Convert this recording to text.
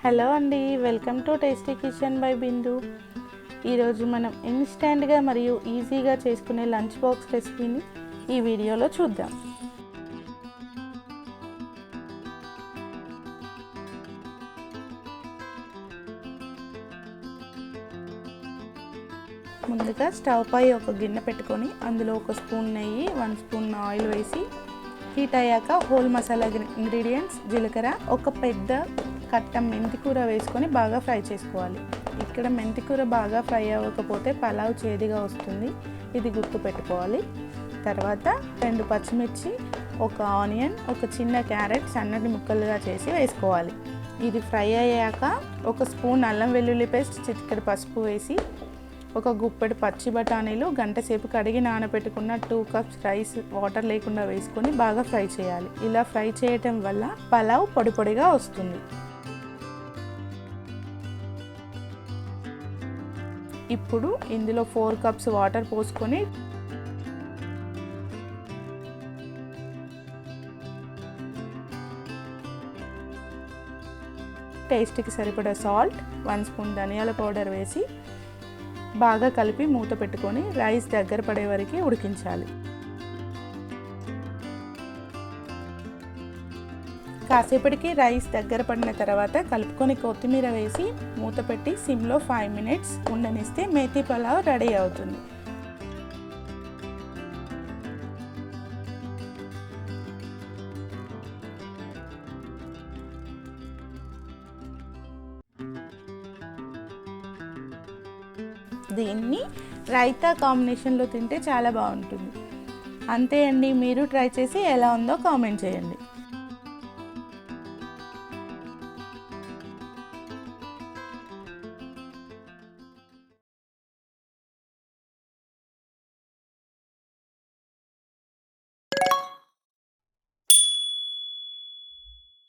Hello అండి, welcome to tasty kitchen by Bindu. ఈరోజు మనం ఇన్స్టెంట్గా మరియు ఈజీగా చేసుకునే లంచ్ బాక్స్ రెసిపీని ఈ వీడియోలో చూద్దాం. ముందుగా స్టవ్ పై ఒక గిన్నె పెట్టుకొని అందులో ఒక స్పూన్ నెయ్యి, 1 స్పూన్ ఆయిల్ వేసి హీట్ అయ్యాక హోల్ మసాలా ఇంగ్రీడియంట్స్ జీలకర్ర, ఒక పెద్ద కట్ట మెంతికూర వేసుకొని బాగా ఫ్రై చేసుకోవాలి. ఇక్కడ మెంతికూర బాగా ఫ్రై అవ్వకపోతే పలావ్ చేదుగా వస్తుంది, ఇది గుర్తు పెట్టుకోవాలి. తర్వాత 2 పచ్చిమిర్చి, ఒక ఆనియన్, ఒక చిన్న క్యారెట్ సన్నటి ముక్కలుగా చేసి వేసుకోవాలి. ఇది ఫ్రై అయ్యాక ఒక స్పూన్ అల్లం వెల్లుల్లి పేస్ట్, చిటికెడు పసుపు వేసి ఒక గుప్పెడు పచ్చి బఠానీలు, గంట సేపు కడిగి నానబెట్టుకున్న 2 కప్స్ రైస్ వాటర్ లేకుండా వేసుకొని బాగా ఫ్రై చేయాలి. ఇలా ఫ్రై చేయటం వల్ల పలావ్ పొడి పొడిగా వస్తుంది. ఇప్పుడు ఇందులో 4 కప్స్ వాటర్ పోసుకొని టేస్ట్కి సరిపడా సాల్ట్, 1 స్పూన్ ధనియాల పౌడర్ వేసి బాగా కలిపి మూత పెట్టుకొని రైస్ దగ్గర పడే వరకు ఉడికించాలి. కాసేపటికి రైస్ దగ్గర పడిన తర్వాత కలుపుకొని కొత్తిమీర వేసి మూత పెట్టి సిమ్లో 5 మినిట్స్ ఉండనిస్తే మేతి పలావ్ రెడీ అవుతుంది. దీన్ని రైతా కాంబినేషన్లో తింటే చాలా బాగుంటుంది. అంతే అండి, మీరు ట్రై చేసి ఎలా ఉందో కామెంట్ చేయండి.